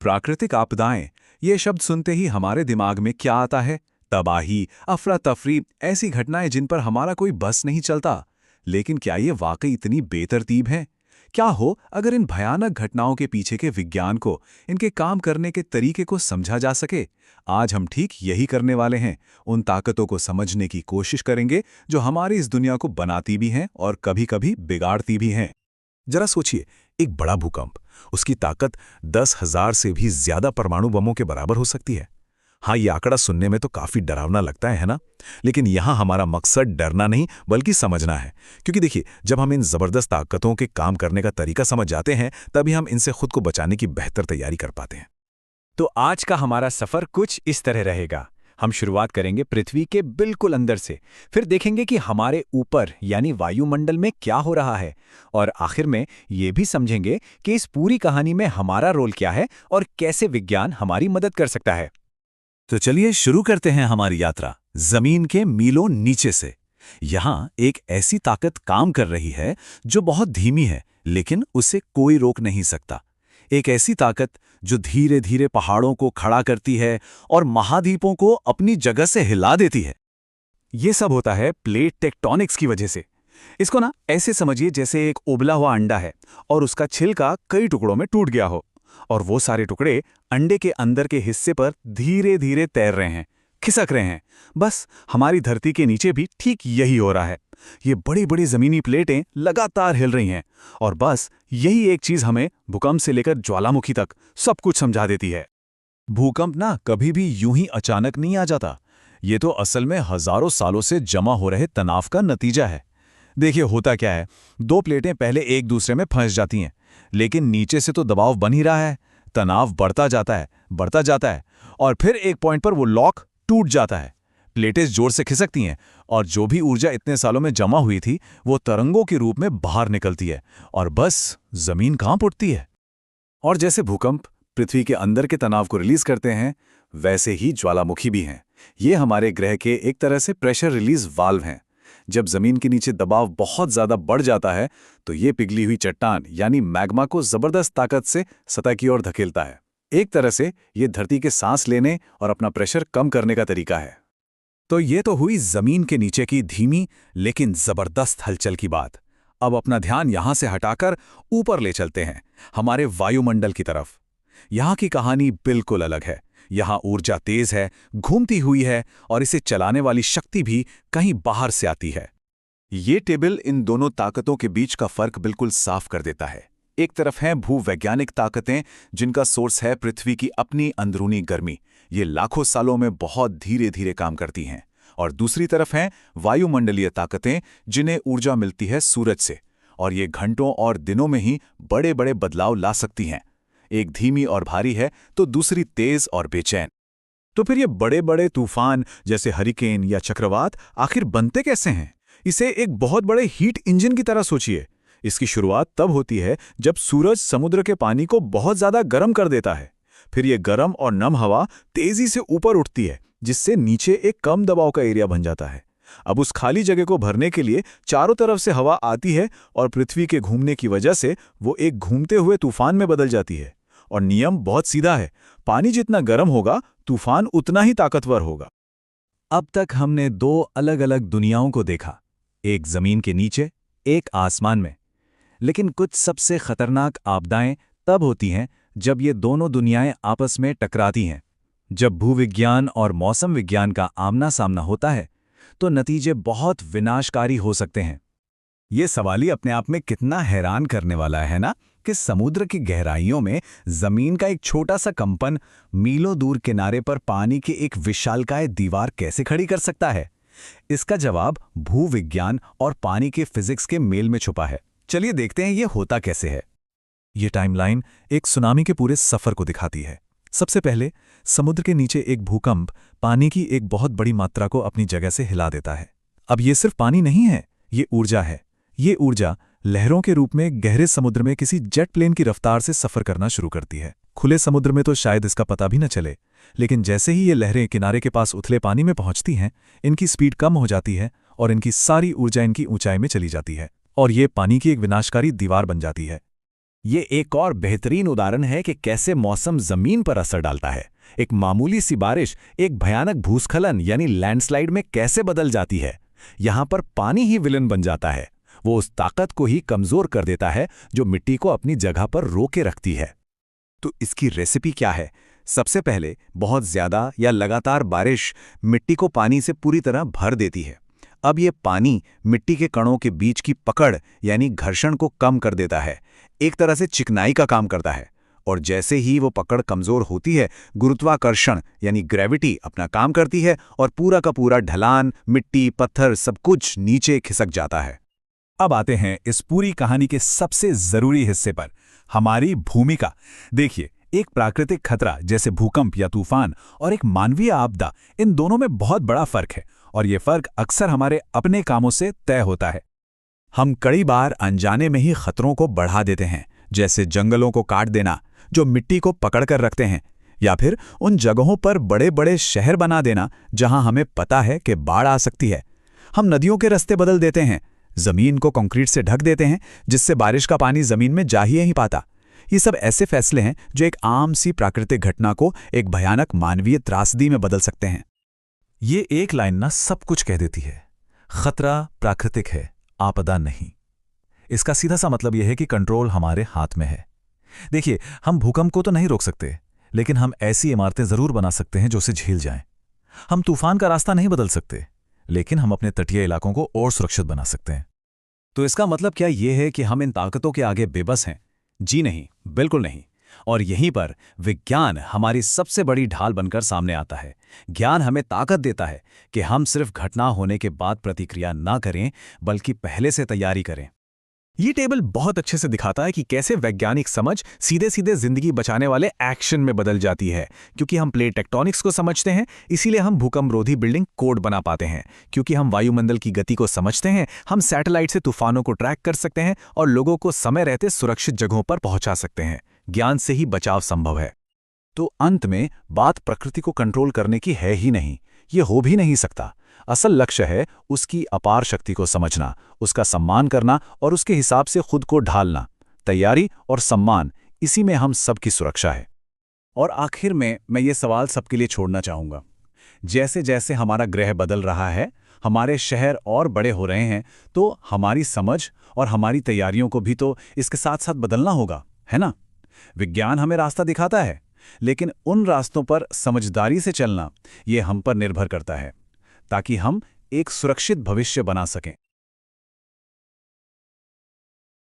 प्राकृतिक आपदाएं, ये शब्द सुनते ही हमारे दिमाग में क्या आता है? तबाही, अफरा तफरी, ऐसी घटनाएं जिन पर हमारा कोई बस नहीं चलता। लेकिन क्या ये वाकई इतनी बेतरतीब हैं? क्या हो अगर इन भयानक घटनाओं के पीछे के विज्ञान को, इनके काम करने के तरीके को समझा जा सके? आज हम ठीक यही करने वाले हैं। उन ताकतों को समझने की कोशिश करेंगे जो हमारी इस दुनिया को बनाती भी हैं और कभी-कभी बिगाड़ती भी हैं। जरा सोचिए, एक बड़ा भूकंप, उसकी ताकत 10,000 से भी ज्यादा परमाणु बमों के बराबर हो सकती है। हाँ, ये आंकड़ा सुनने में तो काफी डरावना लगता है ना? लेकिन यहाँ हमारा मकसद डरना नहीं बल्कि समझना है। क्योंकि देखिए, जब हम इन जबरदस्त ताकतों के काम करने का तरीका समझ जाते हैं, तभी हम इनसे खुद को बचाने की बेहतर तैयारी कर पाते हैं। तो आज का हमारा सफर कुछ इस तरह रहेगा। हम शुरुआत करेंगे पृथ्वी के बिल्कुल अंदर से, फिर देखेंगे कि हमारे ऊपर यानी वायुमंडल में क्या हो रहा है, और आखिर में ये भी समझेंगे कि इस पूरी कहानी में हमारा रोल क्या है और कैसे विज्ञान हमारी मदद कर सकता है। तो चलिए शुरू करते हैं हमारी यात्रा जमीन के मीलों नीचे से। यहाँ एक ऐसी ताकत काम कर रही है जो बहुत धीमी है, लेकिन उसे कोई रोक नहीं सकता। एक ऐसी ताकत जो धीरे धीरे पहाड़ों को खड़ा करती है और महाद्वीपों को अपनी जगह से हिला देती है। ये सब होता है प्लेट टेक्टोनिक्स की वजह से। इसको ना ऐसे समझिए जैसे एक उबला हुआ अंडा है और उसका छिलका कई टुकड़ों में टूट गया हो, और वो सारे टुकड़े अंडे के अंदर के हिस्से पर धीरे धीरे तैर रहे हैं, खिसक रहे हैं। बस हमारी धरती के नीचे भी ठीक यही हो रहा है। ये बड़ी बड़ी जमीनी प्लेटें लगातार हिल रही हैं, और बस यही एक चीज हमें भूकंप से लेकर ज्वालामुखी तक सब कुछ समझा देती है। भूकंप ना कभी भी यूं ही अचानक नहीं आ जाता। ये तो असल में हजारों सालों से जमा हो रहे तनाव का नतीजा है। देखिए, होता क्या है, दो प्लेटें पहले एक दूसरे में फंस जाती हैं, लेकिन नीचे से तो दबाव बन ही रहा है। तनाव बढ़ता जाता है, बढ़ता जाता है, और फिर एक पॉइंट पर वो लॉक टूट जाता है। प्लेटें जोर से खिसकती हैं, और जो भी ऊर्जा इतने सालों में जमा हुई थी वो तरंगों के रूप में बाहर निकलती है, और बस जमीन कांप उठती है। और जैसे भूकंप पृथ्वी के अंदर के तनाव को रिलीज करते हैं, वैसे ही ज्वालामुखी भी हैं। ये हमारे ग्रह के एक तरह से प्रेशर रिलीज वाल्व हैं। जब जमीन के नीचे दबाव बहुत ज्यादा बढ़ जाता है, तो ये पिघली हुई चट्टान यानी मैग्मा को जबरदस्त ताकत से सतह की ओर धकेलता है। एक तरह से ये धरती के सांस लेने और अपना प्रेशर कम करने का तरीका है। तो ये तो हुई जमीन के नीचे की धीमी लेकिन जबरदस्त हलचल की बात। अब अपना ध्यान यहां से हटाकर ऊपर ले चलते हैं, हमारे वायुमंडल की तरफ। यहाँ की कहानी बिल्कुल अलग है। यहाँ ऊर्जा तेज है, घूमती हुई है, और इसे चलाने वाली शक्ति भी कहीं बाहर से आती है। ये टेबल इन दोनों ताकतों के बीच का फर्क बिल्कुल साफ कर देता है। एक तरफ हैं भूवैज्ञानिक ताकतें, जिनका सोर्स है पृथ्वी की अपनी अंदरूनी गर्मी। ये लाखों सालों में बहुत धीरे धीरे काम करती हैं। और दूसरी तरफ हैं वायुमंडलीय ताकतें, जिन्हें ऊर्जा मिलती है सूरज से, और ये घंटों और दिनों में ही बड़े बड़े बदलाव ला सकती हैं। एक धीमी और भारी है, तो दूसरी तेज और बेचैन। तो फिर ये बड़े बड़े तूफान जैसे हरिकेन या चक्रवात आखिर बनते कैसे हैं? इसे एक बहुत बड़े हीट इंजन की तरह सोचिए। इसकी शुरुआत तब होती है जब सूरज समुद्र के पानी को बहुत ज्यादा गर्म कर देता है। फिर ये गर्म और नम हवा तेजी से ऊपर उठती है, जिससे नीचे एक कम दबाव का एरिया बन जाता है। अब उस खाली जगह को भरने के लिए चारों तरफ से हवा आती है, और पृथ्वी के घूमने की वजह से वो एक घूमते हुए तूफान में बदल जाती है। और नियम बहुत सीधा है, पानी जितना गर्म होगा, तूफान उतना ही ताकतवर होगा। अब तक हमने दो अलग अलग दुनियाओं को देखा, एक जमीन के नीचे, एक आसमान में। लेकिन कुछ सबसे खतरनाक आपदाएं तब होती हैं जब ये दोनों दुनियाएं आपस में टकराती हैं। जब भूविज्ञान और मौसम विज्ञान का आमना सामना होता है, तो नतीजे बहुत विनाशकारी हो सकते हैं। ये सवाल ही अपने आप में कितना हैरान करने वाला है ना, कि समुद्र की गहराइयों में जमीन का एक छोटा सा कंपन मीलों दूर किनारे पर पानी की एक विशालकाय दीवार कैसे खड़ी कर सकता है? इसका जवाब भूविज्ञान और पानी के फिजिक्स के मेल में छुपा है। चलिए देखते हैं ये होता कैसे है। ये टाइमलाइन एक सुनामी के पूरे सफर को दिखाती है। सबसे पहले समुद्र के नीचे एक भूकंप पानी की एक बहुत बड़ी मात्रा को अपनी जगह से हिला देता है। अब ये सिर्फ पानी नहीं है, ये ऊर्जा है। ये ऊर्जा लहरों के रूप में गहरे समुद्र में किसी जेट प्लेन की रफ्तार से सफर करना शुरू करती है। खुले समुद्र में तो शायद इसका पता भी न चले, लेकिन जैसे ही ये लहरें किनारे के पास उथले पानी में पहुंचती हैं, इनकी स्पीड कम हो जाती है और इनकी सारी ऊर्जा इनकी ऊंचाई में चली जाती है, और ये पानी की एक विनाशकारी दीवार बन जाती है। ये एक और बेहतरीन उदाहरण है कि कैसे मौसम जमीन पर असर डालता है। एक मामूली सी बारिश एक भयानक भूस्खलन यानी लैंडस्लाइड में कैसे बदल जाती है। यहाँ पर पानी ही विलन बन जाता है। वो उस ताकत को ही कमजोर कर देता है जो मिट्टी को अपनी जगह पर रोके रखती है। तो इसकी रेसिपी क्या है? सबसे पहले बहुत ज्यादा या लगातार बारिश मिट्टी को पानी से पूरी तरह भर देती है। अब ये पानी मिट्टी के कणों के बीच की पकड़ यानी घर्षण को कम कर देता है, एक तरह से चिकनाई का काम करता है। और जैसे ही वो पकड़ कमजोर होती है, गुरुत्वाकर्षण यानी ग्रेविटी अपना काम करती है और पूरा का पूरा ढलान, मिट्टी, पत्थर सब कुछ नीचे खिसक जाता है। अब आते हैं इस पूरी कहानी के सबसे जरूरी हिस्से पर, हमारी भूमिका। देखिए, एक प्राकृतिक खतरा जैसे भूकंप या तूफान और एक मानवीय आपदा, इन दोनों में बहुत बड़ा फर्क है और ये फर्क अक्सर हमारे अपने कामों से तय होता है। हम कई बार अनजाने में ही खतरों को बढ़ा देते हैं, जैसे जंगलों को काट देना जो मिट्टी को पकड़ कर रखते हैं, या फिर उन जगहों पर बड़े बड़े शहर बना देना जहां हमें पता है कि बाढ़ आ सकती है। हम नदियों के रास्ते बदल देते हैं, जमीन को कंक्रीट से ढक देते हैं जिससे बारिश का पानी जमीन में जा ही नहीं पाता। ये सब ऐसे फैसले हैं जो एक आम सी प्राकृतिक घटना को एक भयानक मानवीय त्रासदी में बदल सकते हैं। ये एक लाइन ना सब कुछ कह देती है। खतरा प्राकृतिक है, आपदा नहीं। इसका सीधा सा मतलब यह है कि कंट्रोल हमारे हाथ में है। देखिए, हम भूकंप को तो नहीं रोक सकते, लेकिन हम ऐसी इमारतें जरूर बना सकते हैं जो उसे झेल जाएं। हम तूफान का रास्ता नहीं बदल सकते, लेकिन हम अपने तटीय इलाकों को और सुरक्षित बना सकते हैं। तो इसका मतलब क्या यह है कि हम इन ताकतों के आगे बेबस हैं? जी नहीं, बिल्कुल नहीं। और यहीं पर विज्ञान हमारी सबसे बड़ी ढाल बनकर सामने आता है। ज्ञान हमें ताकत देता है कि हम सिर्फ घटना होने के बाद प्रतिक्रिया ना करें, बल्कि पहले से तैयारी करें। ये टेबल बहुत अच्छे से दिखाता है कि कैसे वैज्ञानिक समझ सीधे सीधे जिंदगी बचाने वाले एक्शन में बदल जाती है। क्योंकि हम प्लेट टेक्टोनिक्स को समझते हैं, इसीलिए हम भूकंपरोधी बिल्डिंग कोड बना पाते हैं। क्योंकि हम वायुमंडल की गति को समझते हैं, हम सैटेलाइट से तूफानों को ट्रैक कर सकते हैं और लोगों को समय रहते सुरक्षित जगहों पर पहुंचा सकते हैं। ज्ञान से ही बचाव संभव है। तो अंत में बात प्रकृति को कंट्रोल करने की है ही नहीं, ये हो भी नहीं सकता। असल लक्ष्य है उसकी अपार शक्ति को समझना, उसका सम्मान करना और उसके हिसाब से खुद को ढालना। तैयारी और सम्मान, इसी में हम सबकी सुरक्षा है। और आखिर में मैं ये सवाल सबके लिए छोड़ना चाहूँगा। जैसे जैसे हमारा ग्रह बदल रहा है, हमारे शहर और बड़े हो रहे हैं, तो हमारी समझ और हमारी तैयारियों को भी तो इसके साथ साथ बदलना होगा, है ना? विज्ञान हमें रास्ता दिखाता है, लेकिन उन रास्तों पर समझदारी से चलना, ये हम पर निर्भर करता है, ताकि हम एक सुरक्षित भविष्य बना सकें।